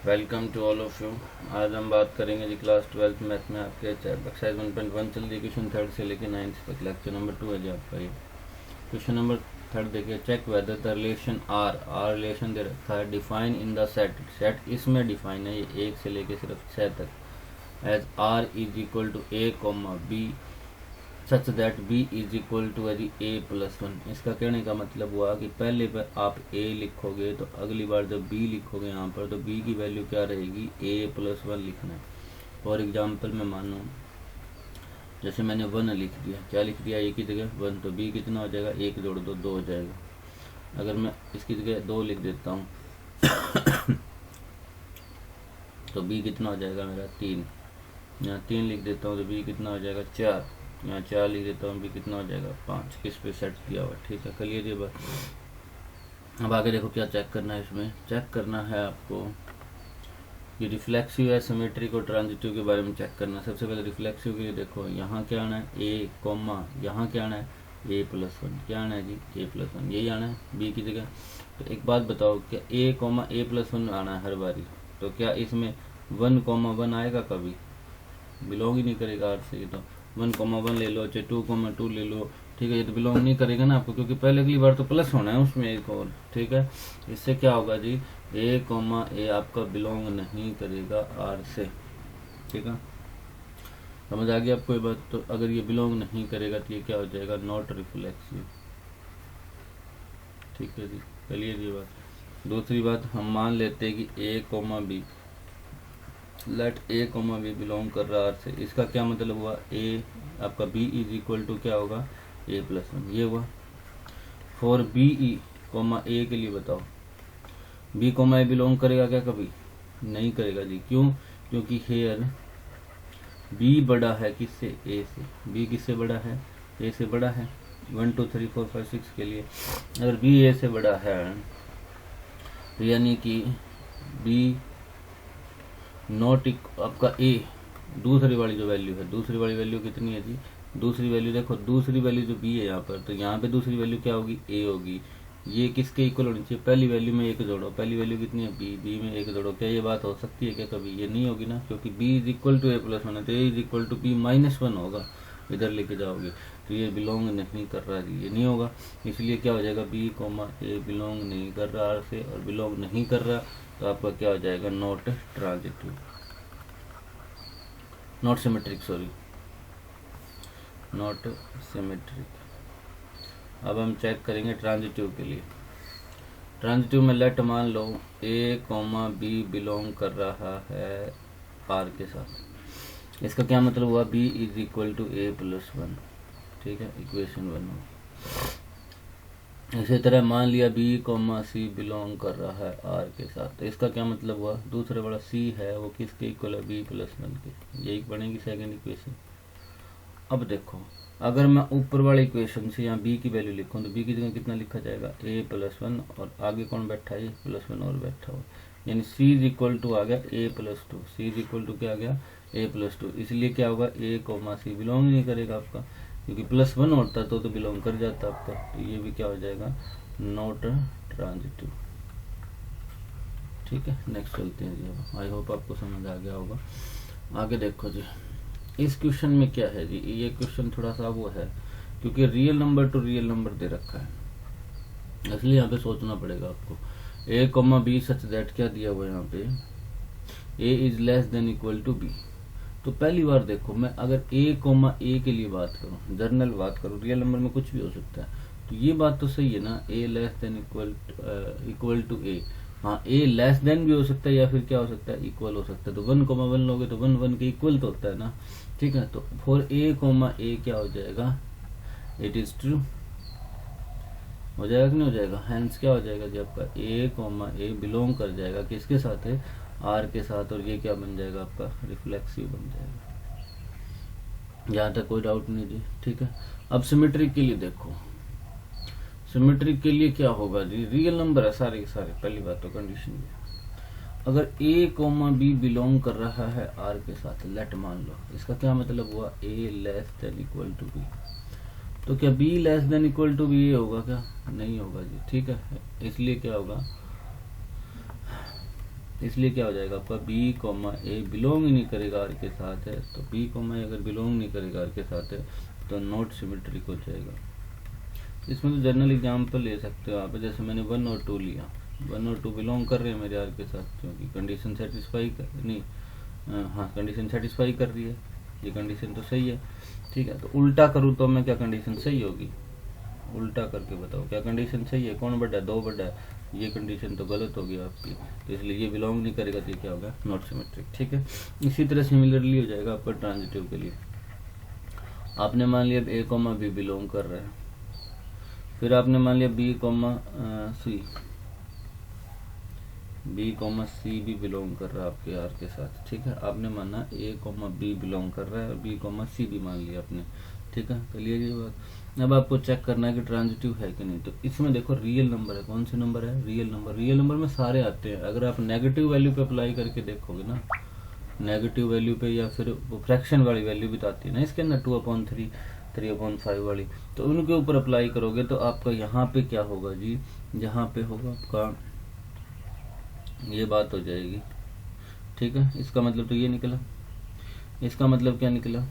Welcome to all of you. आज हम बात करेंगे जी क्लास 12th मैथ में आपके एक्सरसाइज 1.1 चल रही है, क्वेश्चन थर्ड से लेकर 9th तक, लेक्चर नंबर 2 है जी आपका ये। क्वेश्चन नंबर थर्ड देखिए, check whether the relation R relation दे रखा है डिफाइन इन द सेट इसमें डिफाइन है, ये 1 से लेकर सिर्फ 6 तक। As R is equal to a comma b such that b is equal to है जी a+1। इसका कहने का मतलब हुआ कि पहले पर आप a लिखोगे तो अगली बार जब b लिखोगे यहाँ पर तो b की वैल्यू क्या रहेगी, a+1 लिखना है। फॉर एग्जाम्पल मैं मानूँ जैसे मैंने 1 लिख दिया, क्या लिख दिया, a की जगह 1, तो b कितना हो जाएगा, 1 जोड़ दो 2 हो जाएगा। अगर मैं इसकी जगह 2 लिख देता हूँ तो b कितना हो जाएगा मेरा 3। यहाँ 3 लिख देता हूँ तो b कितना हो जाएगा 4। यहाँ 4 लिख देता हूँ भी कितना हो जाएगा 5। किस पे सेट किया हुआ, ठीक है, क्लियर ये बात। अब आगे देखो क्या चेक करना है, इसमें चेक करना है आपको ये रिफ्लेक्सिव है, सिमेट्रिक और ट्रांजिटिव के बारे में चेक करना है। सबसे पहले रिफ्लेक्सिव के लिए देखो, यहाँ क्या आना है a कॉमा, यहाँ क्या आना है a+1, क्या आना है जी a+1, यही आना है b की जगह। तो एक बात बताओ, क्या a कॉमा a+1 आना है हर बारी, तो क्या इसमें 1,1 आएगा, कभी बिलोंग ही नहीं करेगा आर से। ये तो 1,1 ले लो, चाहे 2,2 ले लो, ठीक है, ये तो बिलोंग नहीं करेगा ना आपको, क्योंकि पहले अगली बार तो प्लस होना है उसमें एक और, ठीक है। इससे क्या होगा जी, a, आपका बिलोंग नहीं करेगा आर से, ठीक है, समझ आ गया आपको ये बात। तो अगर ये बिलोंग नहीं करेगा तो ये क्या हो जाएगा, नॉट रिफ्लेक्सिव, ठीक है जी, चलिए ये बात। दूसरी बात, हम मान लेते हैं कि a, b let a, b belong कर रहा आर से। इसका क्या मतलब हुआ, a आपका b इज इक्वल टू क्या होगा a+1, ये हुआ। फॉर b e a के लिए बताओ, b, a बिलोंग करेगा क्या, कभी नहीं करेगा जी, क्यों, क्योंकि हेयर b बड़ा है किससे, a से, b किससे बड़ा है, a से बड़ा है। 1 2 3 4 5 6 के लिए अगर b a से बड़ा है तो यानी कि b नॉट आपका a, दूसरी वाली जो वैल्यू है, दूसरी वाली वैल्यू कितनी है जी, दूसरी वैल्यू देखो, दूसरी वैल्यू जो b है यहाँ पर, तो यहाँ पे दूसरी वैल्यू क्या होगी, a होगी। ये किसके इक्वल होनी चाहिए, पहली वैल्यू में 1 जोड़ो, पहली वैल्यू कितनी है b में 1 जोड़ो। क्या ये बात हो सकती है क्या, कभी ये नहीं होगी ना, क्योंकि b is equal to a+1 है तो a is equal to b-1 होगा, इधर लेके जाओगे तो ये बिलोंग नहीं कर रहा जी, ये नहीं होगा। इसलिए क्या हो जाएगा, b, a बिलोंग नहीं कर रहा आर से, और बिलोंग नहीं कर रहा तो आपका क्या हो जाएगा, not transitive, not symmetric, sorry not symmetric. अब हम चेक करेंगे ट्रांजिटिव के लिए। ट्रांजिटिव में लेट मान लो a, b बिलोंग कर रहा है r के साथ। इसका क्या मतलब हुआ, b is equal to a+1, ठीक है, इक्वेशन 1 हो। इसी तरह मान लिया b, c बिलोंग कर रहा है r के साथ, तो इसका क्या मतलब हुआ, दूसरे वाला c है वो किसके इक्वल है, b+1 के, यही बनेगी सेकंड इक्वेशन। अब देखो, अगर मैं ऊपर वाले इक्वेशन से यहाँ b की वैल्यू लिखूँ तो b की जगह कितना लिखा जाएगा, a+1, और आगे कौन बैठा है, +1 और बैठा हुआ, यानी c इज इक्वल टू आ गया a+2, c is equal to क्या आ गया a+2। इसलिए क्या होगा, a, c बिलोंग नहीं करेगा आपका, क्योंकि +1 होता तो बिलोंग कर जाता आपका, तो ये भी क्या हो जाएगा, नॉट ट्रांजिटिव, ठीक है। नेक्स्ट चलते हैं जी, अब आई होप आपको समझ आ गया होगा। आगे देखो जी, इस क्वेश्चन में क्या है जी, ये क्वेश्चन थोड़ा सा वो है, क्योंकि real number to real number दे रखा है, इसलिए यहाँ पे सोचना पड़ेगा आपको। a, b सच दैट क्या दिया हुआ है यहाँ पे, a is less than equal to b। तो पहली बार देखो, मैं अगर a के लिए बात करूँ, जर्नल बात करूँ, रियल नंबर में कुछ भी हो सकता है, तो ये बात तो सही है ना, a less than equal to a। हाँ, a लेस देन भी हो सकता है या फिर क्या हो सकता है, इक्वल हो सकता है। तो 1,1 लोगे तो 1 के इक्वल तो होता है ना, ठीक है। तो फॉर a, क्या हो जाएगा, इट इज ट्रू, हो जाएगा कि नहीं हो जाएगा, हैंस क्या हो जाएगा जी, आपका a, बिलोंग कर जाएगा किसके साथ है, r के साथ, और ये क्या बन जाएगा आपका, रिफ्लेक्सिव बन जाएगा। यहाँ तक कोई डाउट नहीं जी, ठीक है। अब सिमेट्रिक के लिए देखो, सिमेट्रिक के लिए क्या होगा जी, रियल नंबर है सारे के सारे, पहली बात तो कंडीशन ये, अगर a, b बिलोंग कर रहा है r के साथ, लेट मान लो, इसका क्या मतलब हुआ, a less than equal to b। तो क्या b less than equal to b होगा क्या, नहीं होगा जी, ठीक है। इसलिए क्या होगा, इसलिए क्या हो जाएगा आपका बी कॉमा ए बिलोंग ही नहीं करेगा आर के साथ है, तो बी कॉमा ए अगर बिलोंग नहीं करेगा आर के साथ है तो नॉट सिमेट्रिक हो जाएगा। इसमें तो जनरल एग्जाम्पल ले सकते हो आप, जैसे मैंने 1 और 2 लिया, 1 और 2 बिलोंग कर रहे हैं मेरे आर के साथ क्योंकि कंडीशन सेटिस्फाई कर नहीं, हाँ कंडीशन सेटिस्फाई कर रही है, ये कंडीशन तो सही है। ठीक है, तो उल्टा करूँ तो मैं क्या कंडीशन सही होगी, उल्टा करके बताओ क्या कंडीशन सही है, कौन बड़ा है, 2 बड़ा है, ये कंडीशन तो गलत होगी आपकी, तो इसलिए ये बिलोंग नहीं करेगा, तो ये क्या होगा नॉट सिमेट्रिक। ठीक है, इसी तरह सिमिलरली हो जाएगा आपका ट्रांजिटिव के लिए। आपने मान लिया ए कॉमा बी बिलोंग कर रहा है, फिर आपने मान लिया बी कॉमा सी भी बिलोंग कर रहा है आपके आर के साथ। ठीक है, आपने माना ए कॉमा बी बिलोंग कर रहा है और बी कॉमा सी भी मान लिया आपने। ठीक है, क्लियर ये बात। अब आपको चेक करना है कि ट्रांजिटिव है कि नहीं, तो इसमें देखो रियल नंबर है, कौन से नंबर है, रियल नंबर। रियल नंबर में सारे आते हैं, अगर आप नेगेटिव वैल्यू पे अप्लाई करके देखोगे ना, नेगेटिव वैल्यू पे या फिर फ्रैक्शन वाली वैल्यू भी तो आती है ना इसके अंदर, 2/3 3/5 वाली, तो उनके ऊपर अप्लाई करोगे तो आपका यहाँ पे क्या होगा जी, यहाँ पे होगा आपका ये बात हो जाएगी। ठीक है, इसका मतलब तो ये निकला, इसका मतलब क्या निकला,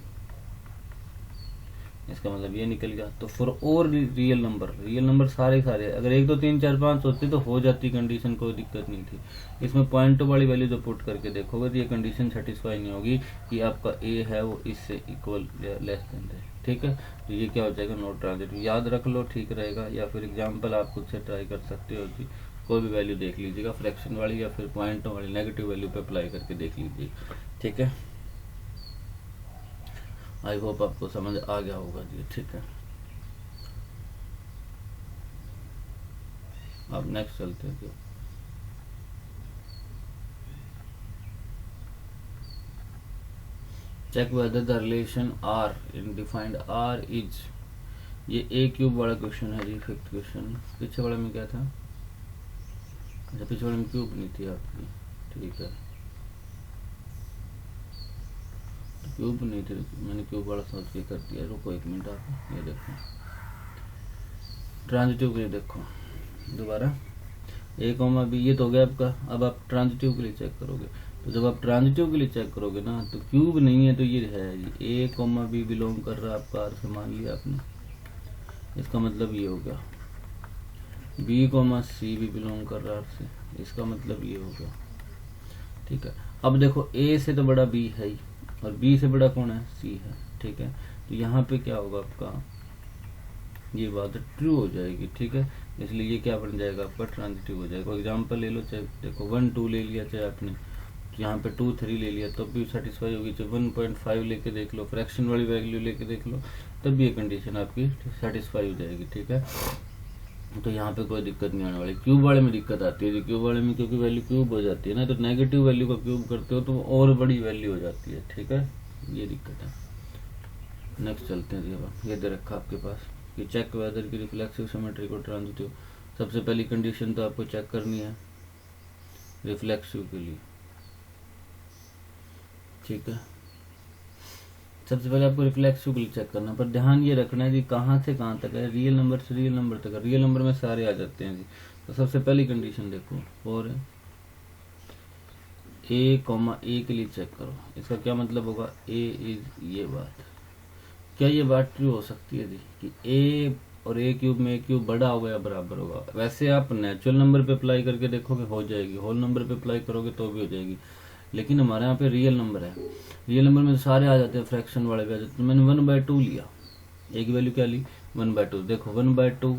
इसका मतलब ये निकल गया। तो फॉर और रियल नंबर सारे अगर 1 2 3 4 5 होते तो हो जाती कंडीशन, कोई दिक्कत नहीं थी। इसमें पॉइंट वाली वैल्यू जो पुट करके देखोगे तो ये कंडीशन सेटिस्फाई नहीं होगी कि आपका ए है वो इससे इक्वल लेस देन है। ठीक है, तो ये क्या हो जाएगा नॉट ट्रांजिटिव। याद रख लो, ठीक रहेगा, या फिर एग्जाम्पल आप खुद से ट्राई कर सकते हो जी, कोई भी वैल्यू देख लीजिएगा, फ्रैक्शन वाली या फिर पॉइंटों वाली नेगेटिव वैल्यू पे अप्लाई करके देख लीजिए। ठीक है, आई होप आपको समझ आ गया होगा जी। ठीक है, अब नेक्स्ट चलते हैं। Check whether the relation R in defined R is, ये ए क्यूब वाला क्वेश्चन है जी, 5th क्वेश्चन। पीछे वाले में क्या था, अच्छा पीछे वाले में क्यूब नहीं थी आपकी, ठीक है क्यूब नहीं थी, मैंने क्यूब वाला सोच के कर दिया। रुको 1 मिनट, आप ये देखो ट्रांजिटिव के लिए देखो दोबारा, ए कॉमा बी ये तो हो गया आपका। अब आप ट्रांजिटिव के लिए चेक करोगे, तो जब आप ट्रांजिटिव के लिए चेक करोगे ना तो क्यूब नहीं है तो ये है जी, ए कॉमा बी बिलोंग कर रहा है आपका आर से, मान लिया आपने, इसका मतलब ये हो गया। बी कॉमा सी भी बिलोंग कर रहा है आर से, इसका मतलब ये हो गया। ठीक है, अब देखो ए से तो बड़ा बी है ही और बी से बड़ा कौन है, सी है। ठीक है, तो यहाँ पे क्या होगा आपका, ये बात ट्रू हो जाएगी। ठीक है, इसलिए ये क्या बन जाएगा आपका ट्रांजिटिव हो जाएगा। एग्जांपल ले लो, चाहे देखो 1 2 ले लिया, चाहे आपने यहाँ पे 2 3 ले लिया तब भी सेटिस्फाई होगी, चाहे 1.5 लेके देख लो, फ्रैक्शन वाली वैल्यू लेके देख लो, तब भी ये कंडीशन आपकी सेटिस्फाई हो जाएगी। ठीक है, तो यहाँ पे कोई दिक्कत नहीं आने वाली। क्यूब वाले में दिक्कत आती है, क्यूब वाले में क्योंकि वैल्यू क्यूब हो जाती है ना, तो नेगेटिव वैल्यू का क्यूब करते हो तो और बड़ी वैल्यू हो जाती है। ठीक है, ये दिक्कत है। नेक्स्ट चलते हैं जी, ये दे रखा आपके पास कि चेक वेदर की रिफ्लेक्सिव सिमेट्री को ट्रांजिटिव। सबसे पहली कंडीशन तो आपको चेक करनी है रिफ्लेक्सिव के लिए। ठीक है, सबसे पहले आपको रिफ्लेक्सिव के लिए चेक करना, पर ध्यान ये रखना है जी कहाँ से कहाँ तक है, रियल नंबर से रियल नंबर तक है। रियल नंबर में सारे आ जाते हैं जी। तो सबसे पहली कंडीशन देखो, और ए कॉमा ए के लिए चेक करो। इसका क्या मतलब होगा, ए इज ये बात, क्या ये बात ट्रू हो सकती है जी कि ए और ए क्यूब में ए क्यूब बड़ा होगा या बराबर होगा। वैसे आप नेचुरल नंबर पे अप्लाई करके देखोगे हो जाएगी, होल नंबर पे अप्लाई करोगे तो भी हो जाएगी, लेकिन हमारे यहाँ पे रियल नंबर है। रियल नंबर में सारे आ जाते हैं, फ्रैक्शन वाले भी आ जाते हैं। तो मैंने 1/2 लिया, एक वैल्यू क्या ली 1/2। देखो 1/2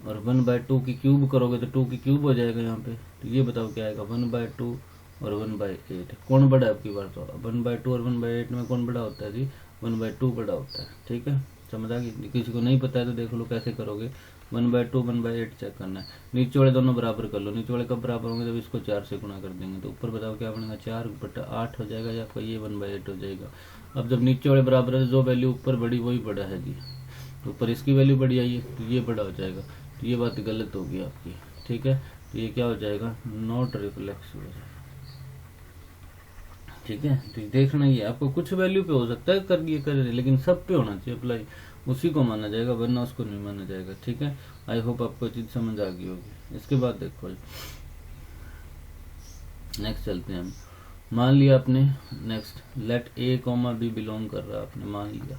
और 1/2 की क्यूब करोगे तो 2 की क्यूब हो जाएगा यहाँ पे। तो ये बताओ क्या आएगा, 1/2 और 1/8 कौन बड़ा है आपकी बार, तो 1/2 और 1/8 में कौन बड़ा होता है जी, 1/2 बड़ा होता है। ठीक है, समझ आ गई। किसी को नहीं पता है तो देख लो कैसे करोगे, 1/2 1/8 चेक करना है। नीचे वाले दोनों बराबर कर लो, नीचे वाले कब बराबर होंगे जब इसको 4 से गुणा कर देंगे, तो ऊपर बताओ क्या बनेगा 4/8 हो जाएगा, या आपका ये 1/8 हो जाएगा। अब जब नीचे वाले बराबर है, जो वैल्यू ऊपर बड़ी वही बड़ा है जी, तो ऊपर इसकी वैल्यू बड़ी आई है तो ये बड़ा हो जाएगा, तो ये बात गलत होगी आपकी। ठीक है, तो ये क्या हो जाएगा, नॉट रिफ्लेक्सिव हो जाएगा। ठीक है, तो देखना ही है आपको, कुछ वैल्यू पे हो सकता है कर ये करे, लेकिन सब पे होना चाहिए अप्लाई, उसी को माना जाएगा, वरना उसको नहीं माना जाएगा। ठीक है, आई होप आपको चीज समझ आ गई होगी। इसके बाद देखो नेक्स्ट चलते हैं हम। मान लिया आपने, नेक्स्ट लेट ए कॉमा बी बिलोंग कर रहा है, आपने मान लिया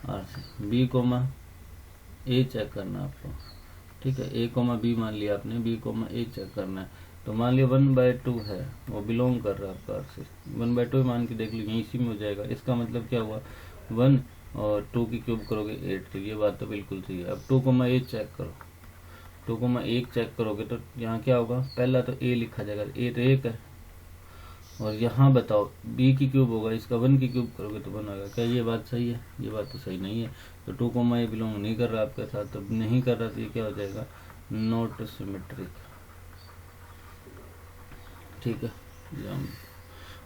आर से। बी कॉमा ए चेक करना है आपको, ठीक है। ए कॉमा बी मान लिया आपने, बी कॉमा ए चेक करना है। तो मान लिया 1/2 है, वो बिलोंग कर रहा है आपका आर से। 1/2 मान के देख लो, यहीं इसी में हो जाएगा। इसका मतलब क्या हुआ, 1 और 2 की क्यूब करोगे 8। तो ये बात तो बिल्कुल सही है। अब 2,8 चेक करो, 2,1 चेक करोगे तो यहाँ क्या होगा, पहला तो ए लिखा जाएगा, ए तो 1 है। और यहाँ बताओ बी की क्यूब होगा, इसका 1 की क्यूब करोगे तो 1 आएगा। क्या ये बात सही है? ये बात तो सही नहीं है। तो 2, ए बिलोंग नहीं कर रहा आपके साथ, तो नहीं कर रहा तो ये क्या हो जाएगा, नॉट सिमेट्रिक, ठीक है।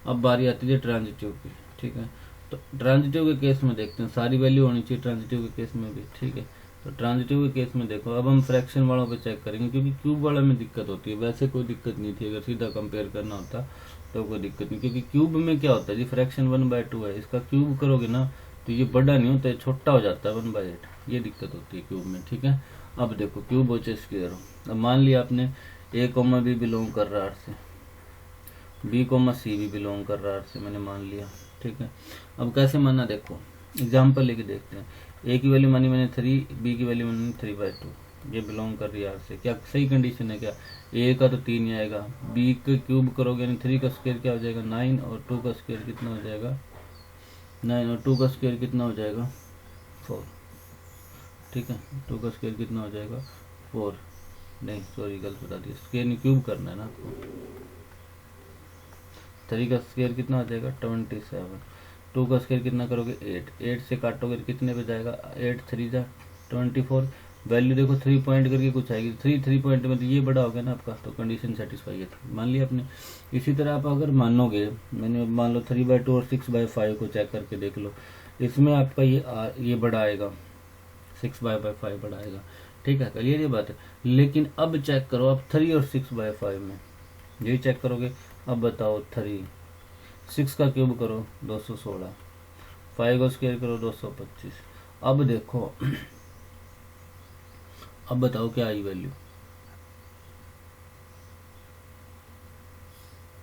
अब बारी आती है ट्रांजिटिव की, ठीक है। तो ट्रांजिटिव के केस में देखते हैं, सारी वैल्यू होनी चाहिए ट्रांजिटिव के केस में भी, ठीक है। तो ट्रांजिटिव के केस में देखो, अब हम फ्रैक्शन वालों पे चेक करेंगे, क्योंकि क्यूब वाला में दिक्कत होती है। वैसे कोई दिक्कत नहीं थी, अगर सीधा कंपेयर करना होता तो कोई दिक्कत नहीं, क्योंकि क्यूब में क्या होता है जी, फ्रैक्शन 1/2 है, इसका क्यूब करोगे ना तो ये बड़ा नहीं होता है, छोटा हो जाता है 1/8। ये दिक्कत होती है क्यूब में, ठीक है। अब देखो क्यूब हो चाहे स्क्वायर हो। अब मान लिया आपने ए कॉमा बी बिलोंग कर रहा है आर से, बी कॉमा सी भी बिलोंग कर रहा है आर से, मैंने मान लिया, ठीक है। अब कैसे मानना देखो, एग्जाम्पल लेके देखते हैं। ए की वैल्यू मानी मैंने 3, बी की वैल्यू मानी 3/2, ये बिलोंग कर रही है आर से। क्या सही कंडीशन है? क्या ए का तो 3 ही आएगा, बी का क्यूब करोगे यानी 3 का स्क्वायर क्या हो जाएगा 9, और 2 का स्क्वायर कितना हो जाएगा 9, और 2 का स्क्वायर कितना हो जाएगा 4, ठीक है। 2 का स्क्वायर कितना हो जाएगा 4, नहीं सॉरी गलत बता दिया, स्क्वायर नहीं क्यूब करना है ना आपको। 3 का स्क्वायर कितना हो जाएगा 27, 2 का स्क्वायर कितना करोगे 8 से काटोगे कितने पे जाएगा 8 3 जा 24। वैल्यू देखो 3 पॉइंट करके कुछ आएगी, 3 पॉइंट में तो ये बड़ा हो गया ना आपका, तो कंडीशन सेटिस्फाई है, मान लिया आपने। इसी तरह आप अगर मानोगे, मैंने मान लो 3/2 और 6/5 को चेक करके देख लो, इसमें आपका ये बड़ा आएगा, 6/5 बड़ा आएगा, ठीक है। क्लियर ये बात है। लेकिन अब चेक करो, अब 3 और 6/5 में यही चेक करोगे। अब बताओ 3, 6 का क्यूब करो 216, 5 का स्क्वायर करो 225। अब देखो अब बताओ क्या आई वैल्यू,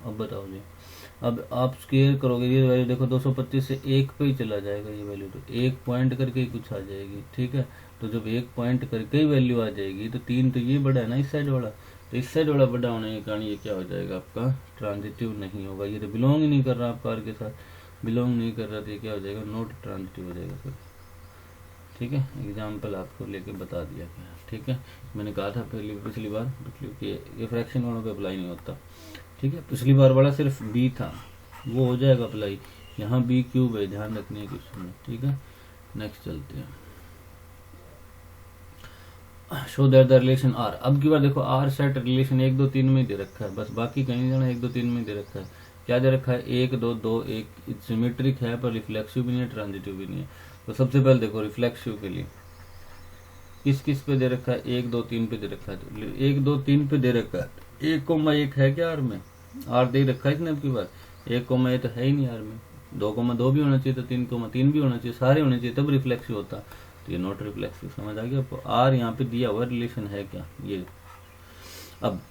अब बताओ जी। अब आप स्क्वायर करोगे, ये वैल्यू देखो 225 से 1 पे ही चला जाएगा ये वैल्यू, तो 1 पॉइंट करके ही कुछ आ जाएगी, ठीक है। तो जब 1 पॉइंट करके ही वैल्यू आ जाएगी, तो 3 तो ये बड़ा है ना इस साइड वाला, तो इस साइड वाला बड़ा होने के कारण ये क्या हो जाएगा आपका ट्रांजिटिव नहीं होगा। ये तो बिलोंग ही नहीं कर रहा आपका आर के साथ, बिलोंग नहीं कर रहा, तो ये क्या हो जाएगा नॉट ट्रांजिटिव हो जाएगा सर, ठीक है। एग्जाम्पल आपको लेके बता दिया गया, ठीक है। मैंने कहा था पिछली बार कि ये फ्रैक्शन वालों पे अप्लाई नहीं होता, ठीक है। पिछली बार वाला सिर्फ बी था, वो हो जाएगा अप्लाई, यहाँ बी क्यूब है, ध्यान रखने की क्वेश्चन में, ठीक है। नेक्स्ट चलते हैं, show that the relation R. अब की बार देखो आर सेट रिलेशन 1 2 3 में दे रखा है, बस बाकी कहीं नहीं जाना, 1 2 3 में दे रखा है। क्या दे रखा है 1 2 2 1, सिमेट्रिक है पर रिफ्लेक्सिव भी नहीं है, ट्रांजिटिव भी नहीं है। तो सबसे पहले देखो रिफ्लेक्सिव के लिए किस किस पे दे रखा है, 1 2 3 पे दे रखा है। तो 1 2 3 पे दे रखा है, 1,1 है क्या आर में, आर दे रखा है इसने। अब की बार 1,1 तो है ही नहीं आर में, 2,2 भी होना चाहिए, तो 3,3 भी होना चाहिए, सारे होने चाहिए, तब रिफ्लेक्सिव होता। तो ये नॉट रिफ्लेक्सिव, समझ आ गया आपको। आर यहाँ पे दिया हुआ रिलेशन है क्या ये। अब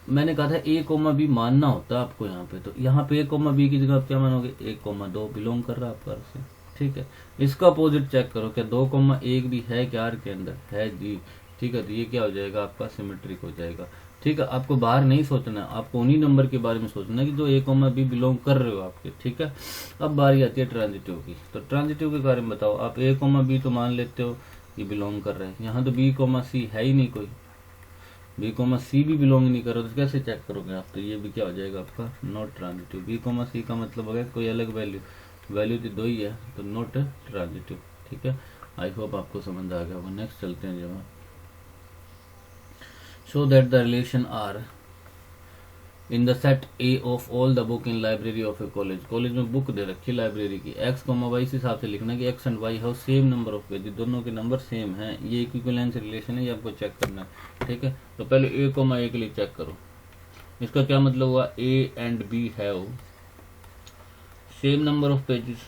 मैंने कहा था A, B मानना होता है आपको यहाँ पे, तो यहाँ पे A, B की जगह आप क्या मानोगे 1,2 बिलोंग कर रहा है आपका आर से, ठीक है। इसका अपोजिट चेक करो, क्या 2,1 भी है क्या आर के अंदर, है जी, ठीक है। तो ये क्या हो जाएगा आपका सिमेट्रिक हो जाएगा, ठीक है। आपको बाहर नहीं सोचना, आपको उन्हीं नंबर के बारे में सोचना है कि जो A, B बिलोंग कर रहे हो आपके, ठीक है। अब बारी आती है ट्रांजिटिव की। तो ट्रांजिटिव के बारे में बताओ, आप A, B तो मान लेते हो कि बिलोंग कर रहे हैं, यहाँ तो B, C है ही नहीं कोई, B, C भी बिलोंग नहीं करो, तो कैसे चेक करोगे आप। तो ये भी क्या हो जाएगा आपका नॉट ट्रांजिटिव। B, C का मतलब हो गया कोई अलग वैल्यू तो 2 ही है, तो नॉट ट्रांजिटिव, ठीक है। आई होप आपको समझ आ गया होगा। नेक्स्ट चलते हैं जब show that the relation R in the set A of all the book in library of a college. College में बुक दे रखी लाइब्रेरी की, x, y इस हिसाब से लिखना कि x and y have same number of page, दोनों के नंबर सेम हैं, ये इक्विवेलेंस रिलेशन है, ये आपको चेक करना है, ठीक है। तो पहले A, A के लिए चेक करो, इसका क्या मतलब हुआ A and B have same number of pages,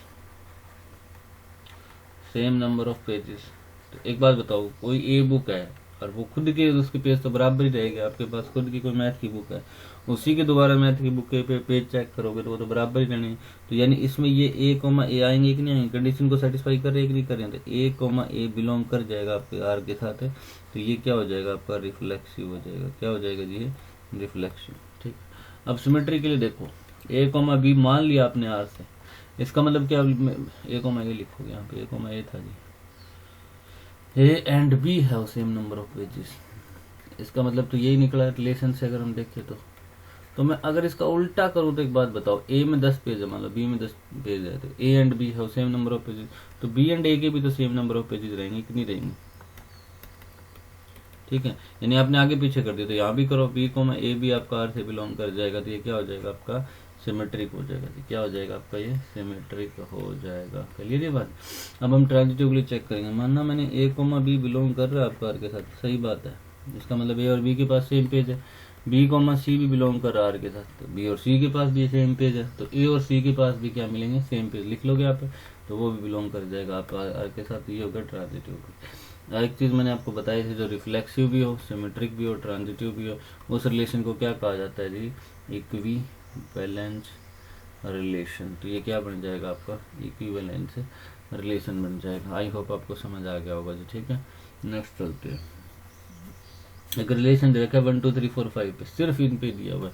same number of pages. तो एक बात बताओ, कोई A बुक है, और वो खुद के उसके पेज तो बराबर ही रहेगा, आपके पास खुद की कोई मैथ की बुक है, उसी के दोबारा मैथ की बुक के पेज चेक करोगे तो वो तो बराबर ही रहने। तो यानी इसमें ये ए कॉमा ए आएंगे कि नहीं आएंगे, कंडीशन को सेटिस्फाई कर रहे कि नहीं कर रहे हैं, तो ए कॉमा ए बिलोंग कर जाएगा आपके आर के साथ है, तो ये क्या हो जाएगा आपका रिफ्लेक्सिव हो जाएगा। क्या हो जाएगा जी, रिफ्लेक्सिव। ठीक, अब सिमेट्री के लिए देखो, ए कॉमा बी मान लिया आपने आर से, इसका मतलब क्या, ए कॉमा ए लिखोगे यहाँ पे, ए कॉमा ए था जी, a and B have same number of pages, इसका मतलब तो यही निकला रिलेशन से अगर हम देखें तो मैं अगर इसका उल्टा करूं तो एक बात बताओ, ए में 10 पेज है, मान लो बी में 10 पेज है, तो A and B have same number of pages, तो बी एंड ए के भी तो सेम नंबर ऑफ पेजेस रहेंगे कि नहीं रहेंगे। ठीक है, यानी आपने आगे पीछे कर दिया, तो यहाँ भी करो, बी को ए भी आपका आर से बिलोंग कर जाएगा, तो ये क्या हो जाएगा आपका सिमेट्रिक हो जाएगा। क्या हो जाएगा आपका, ये सिमेट्रिक हो जाएगा। क्लियर ये बात। अब हम ट्रांजिटिवली चेक करेंगे, मानना मैंने ए कोमा बी बिलोंग कर रहा है आपका आर के साथ, सही बात है, इसका मतलब ए और बी के पास सेम पेज है, बी कोमा सी भी बिलोंग कर रहा है आर के साथ, तो बी और सी के पास भी सेम पेज है, तो ए और सी के पास भी क्या मिलेंगे, सेम पेज लिख लोगे आप, तो वो भी बिलोंग कर जाएगा आपका आर के साथ। ये होगा ट्रांजिटिव। एक चीज़ मैंने आपको बताई थी, जो रिफ्लेक्सिव भी हो, सिमेट्रिक भी हो, ट्रांजिटिव भी हो, उस रिलेशन को क्या कहा जाता है जी, इक्विवेलेंस रिलेशन। तो ये क्या बन जाएगा आपका, इक्विवेलेंस रिलेशन बन जाएगा। आई होप आपको समझ आ गया होगा जी। ठीक है, नेक्स्ट चलते हैं। एक रिलेशन दे रखा है 1 2 3 4 5 पे, सिर्फ इन पे दिया हुआ है,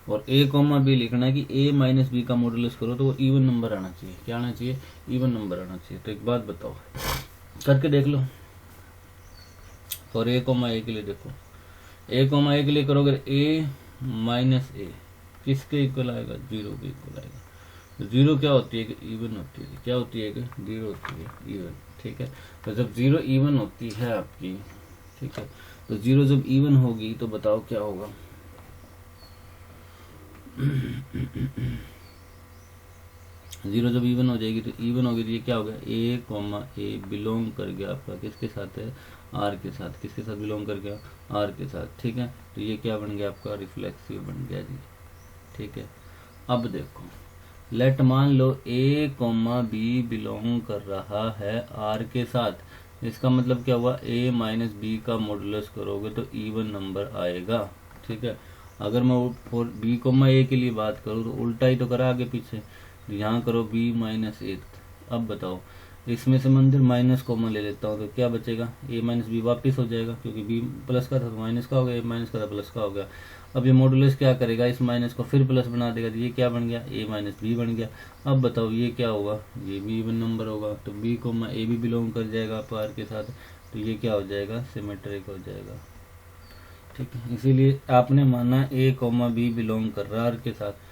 और ए कॉमा बी लिखना है कि ए माइनस बी का मॉडुलस करो तो वो इवन नंबर आना चाहिए। क्या आना चाहिए, इवन नंबर आना चाहिए। तो एक बात बताओ, करके देख लो, और ए कॉमा ए के लिए देखो, ए कॉमा ए के लिए करोगे ए माइनस ए किसके इक्वल आएगा, 0 के इक्वल आएगा। तो 0 क्या होती है, इवन होती है। क्या होती है, 0 होती है, इवन। ठीक है, तो जब 0 इवन होती है आपकी, ठीक है, तो 0 जब इवन होगी तो बताओ क्या होगा, जीरो जब इवन हो जाएगी तो इवन होगी, तो ये क्या होगा, ए कॉमा ए बिलोंग कर गया आपका किसके साथ है, आर के साथ। किसके साथ बिलोंग कर गया, आर के साथ। ठीक है, तो ये क्या बन गया आपका, रिफ्लेक्सिव बन गया जी। ठीक है, अब देखो, लेट मान लो ए कॉमा बी बिलोंग कर रहा है आर के साथ, इसका मतलब क्या हुआ, ए माइनस बी का मॉडुलस करोगे तो इवन नंबर आएगा। ठीक है, अगर मैं बी कॉमा ए के लिए बात करूँ तो उल्टा ही तो करा आगे पीछे, यहाँ करो b माइनस ए। अब बताओ, इसमें से मंदिर माइनस कॉमन ले लेता हूँ तो क्या बचेगा, a माइनस बी वापिस हो जाएगा, क्योंकि b प्लस का था तो माइनस का हो गया, a माइनस का था प्लस का हो गया। अब ये मॉडुलस क्या करेगा, इस माइनस को फिर प्लस बना देगा, तो ये क्या बन गया, a माइनस बी बन गया। अब बताओ ये क्या होगा, ये भी इवन नंबर होगा, तो b कोमा a भी बिलोंग कर जाएगा आप आर के साथ, तो ये क्या हो जाएगा, सिमेट्रिक हो जाएगा। ठीक है, इसीलिए आपने माना a कोमा बी बिलोंग कर रहा है आर के साथ,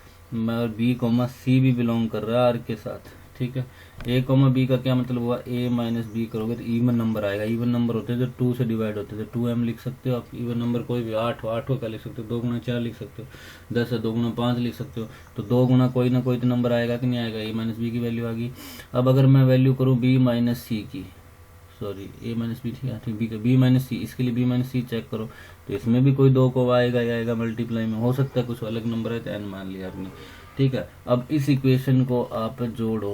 और बी कोमा सी भी बिलोंग कर रहा है आर के साथ। ठीक है, ए कोमा बी का क्या मतलब हुआ, ए माइनस बी करोगे तो इवन नंबर आएगा। इवन नंबर होते हैं जो 2 से डिवाइड होते हैं, तो 2m लिख सकते हो आप। इवन नंबर कोई भी 8 हो, 8 को क्या लिख सकते हो, 2 गुना 4 लिख सकते हो, 10 है 2 गुना 5 लिख सकते हो। तो 2 गुना कोई ना कोई तो नंबर आएगा कि नहीं आएगा, ए माइनस बी की वैल्यू आ गई। अब अगर मैं वैल्यू करूँ बी माइनस सी की, सॉरी ए माइनस बी, ठीक है, बी माइनस सी, इसके लिए बी माइनस सी चेक करो, तो इसमें भी कोई 2 को आएगा या आएगा मल्टीप्लाई में, हो सकता है कुछ अलग नंबर है तो एन मान लिया आपने। ठीक है, अब इस इक्वेशन को आप जोड़ो,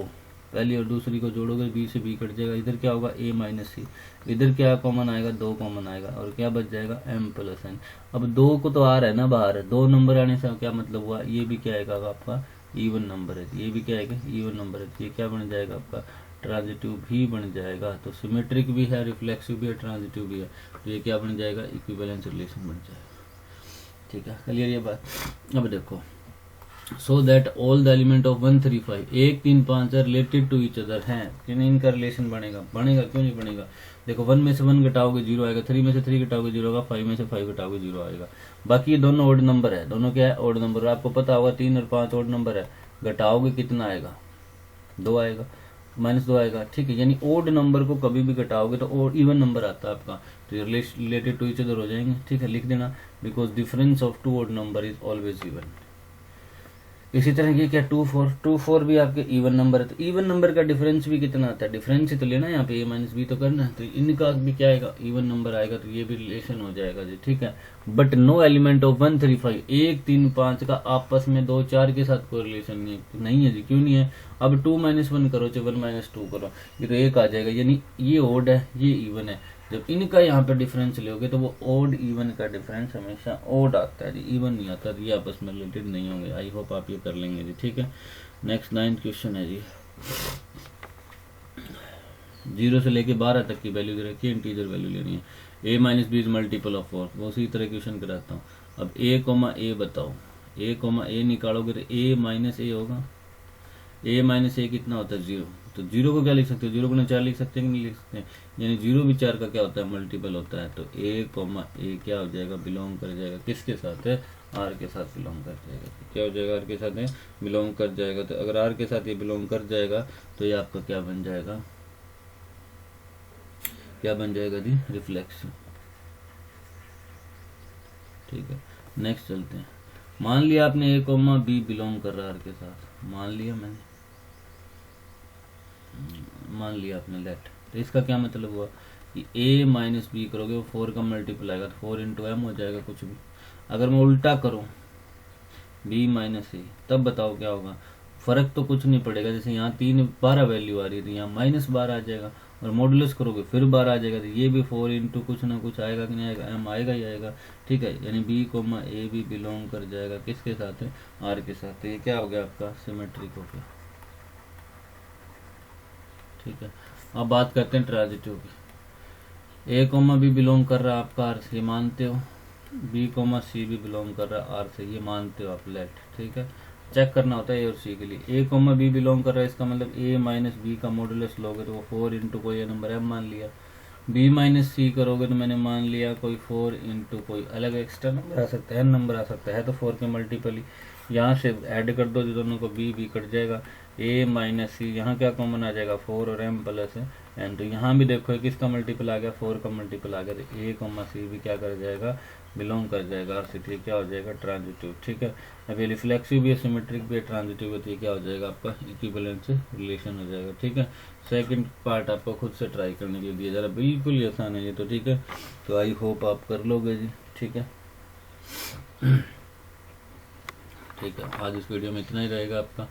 पहली और दूसरी को जोड़ोगे, बी से बी कट जाएगा, इधर क्या होगा, ए माइनस सी, इधर क्या कॉमन आएगा, 2 कॉमन आएगा, और क्या बच जाएगा, एम प्लस एन। अब 2 को तो आ रहा है ना बाहर, 2 नंबर आने से क्या मतलब हुआ, ये भी क्या आएगा आपका इवन नंबर है, ये भी क्या आएगा, इवन नंबर है, ये क्या बन जाएगा आपका ट्रांजिटिव भी बन जाएगा। तो सिमेट्रिक भी है, रिफ्लेक्सिव भी है, ट्रांजिटिव भी है, तो ये क्या बन जाएगा, इक्विवेलेंस रिलेशन बन जाएगा। ठीक है, क्लियर ये बात। अब देखो, so that all the element of 1 3 5 1 3 5 are related to each other हैं, कि नहीं इनका रिलेशन बनेगा, क्यों नहीं बनेगा। देखो 1 में से 1 घटाओगे 0 आएगा, 3 में से 3 घटाओगे 0 होगा, 5 में से 5 घटाओगे 0 आएगा। बाकी ये दोनों ऑड नंबर है, दोनों क्या है, ऑड नंबर। आपको पता होगा 3 और 5 ऑड नंबर है, घटाओगे कितना आएगा, 2 आएगा, -2 आएगा। ठीक है, यानी ओड नंबर को कभी भी घटाओगे तो ओड इवन नंबर आता है आपका, तो ये रिलेटेड टू ईच अदर हो जाएंगे। ठीक है, लिख देना, because difference of 2 odd number is always even. इसी तरह ये क्या 2 4 भी आपके इवन नंबर है, तो इवन नंबर का डिफरेंस भी कितना आता है, डिफरेंस ही तो लेना है यहाँ पे, a माइनस बी तो करना है, तो इनका भी क्या आएगा, इवन नंबर आएगा, तो ये भी रिलेशन हो जाएगा जी। ठीक है, बट नो एलिमेंट ऑफ 1 3 5 1 3 5 का आपस में 2 4 के साथ कोई रिलेशन नहीं है जी। क्यों नहीं है, अब 2 - 1 करो चाहे 1 - 2 करो, ये तो 1 आ जाएगा, यानी ये ओड है, ये इवन है, जब इनका यहाँ पे डिफरेंस लोगे तो वो ओड इवन का डिफरेंस हमेशा ओड आता है जी, इवन नहीं आता, ये आपस में रिलेटेड नहीं होंगे। आई होप आप ये कर लेंगे जी, ठीक है। नेक्स्ट 9th क्वेश्चन है जी, 0 से लेके 12 तक की वैल्यू दे रखी है, इंटीजर वैल्यू लेनी है। a minus B is multiple of 4, वो उसी तरह क्वेश्चन कराता हूँ। अब a, बताओ, a, निकालोगे तो a माइनस ए होगा, a माइनस ए कितना होता है 0, तो 0 को क्या लिख सकते हो, 0 को 4 लिख सकते हैं कि नहीं लिख सकते हैं, यानी 0 भी 4 का क्या होता है, मल्टीपल होता है। तो a, क्या हो जाएगा, बिलोंग कर जाएगा किसके साथ है, r के साथ बिलोंग कर जाएगा। तो क्या हो जाएगा, r के साथ है बिलोंग कर जाएगा। तो अगर r के साथ ये बिलोंग कर जाएगा तो ये आपका क्या बन जाएगा, क्या बन जाएगा जी, रिफ्लेक्शन, ठीक है। नेक्स्ट चलते हैं। मान लिया आपने a, b बिलोंग कर रहा है r के साथ, मान लिया मैंने, मान लिया आपने लेट, तो इसका क्या मतलब हुआ कि a माइनस बी करोगे वो 4 का मल्टीपल आएगा, तो 4 इंटू एम हो जाएगा कुछ भी। अगर मैं उल्टा करूं b माइनस ए, तब बताओ क्या होगा, फर्क तो कुछ नहीं पड़ेगा। जैसे यहाँ 12 वैल्यू आ रही थी, यहाँ -12 आ जाएगा, और मॉडुलस करोगे फिर 12 आ जाएगा, तो ये भी 4 इंटू कुछ ना कुछ आएगा कि नहीं आएगा, एम आएगा ही आएगा, ठीक है। यानी b, a भी बिलोंग कर जाएगा किसके साथ है, r के साथ। तो ये क्या हो गया आपका, सिमेट्रिक हो गया, ठीक है। अब बात करते हैं ट्रांजिटिव की। a, b बिलोंग कर रहा है आपका r से, ये मानते हो, b, c भी बिलोंग कर रहा है r से, ये मानते हो आप, लेट, ठीक है। चेक करना होता है a और c के लिए। a, b बिलोंग कर रहा है, इसका मतलब a माइनस बी का मॉडुलस लोगे तो वो 4 इंटू कोई ये नंबर m मान लिया। b माइनस सी करोगे तो मैंने मान लिया कोई 4 इंटू कोई अलग एक्स्ट्रा नंबर आ सकता है, n नंबर आ सकता है, तो 4 के मल्टीपल ही। यहाँ से ऐड कर दो जो दोनों को, b कट जाएगा, a माइनस सी, यहाँ क्या कॉमन आ जाएगा 4 और m प्लस n, तो यहाँ भी देखो किसका मल्टीपल आ गया, 4 का मल्टीपल आ गया, तो a, c भी क्या कर जाएगा, बिलोंग कर जाएगा r से, ठीक, क्या हो जाएगा, ट्रांजिटिव, ठीक है। अब ये रिफ्लेक्सिव भी है, सिमेट्रिक भी है, ट्रांजिटिव है, क्या हो जाएगा आपका, इक्विवेलेंट से रिलेशन हो जाएगा, ठीक है। सेकंड पार्ट आपको खुद से ट्राई करने के लिए दिया जा रहा है, बिल्कुल ही आसान है ये तो, ठीक है। तो आई होप आप कर लोगे जी, ठीक है। ठीक है, आज इस वीडियो में इतना ही रहेगा आपका,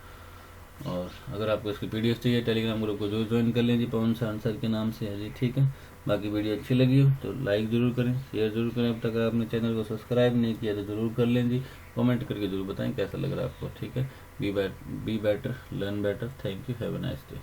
और अगर आपको इसकी पीडीएफ चाहिए टेलीग्राम ग्रुप को जो ज्वाइन कर लें जी, पवन आंसर के नाम से है जी, ठीक है। बाकी वीडियो अच्छी लगी हो तो लाइक जरूर करें, शेयर जरूर करें, अब तक आपने चैनल को सब्सक्राइब नहीं किया तो जरूर कर लें जी। कमेंट करके जरूर बताएं कैसा लग रहा है आपको, ठीक है। Be better, learn better, thank you, have a nice day.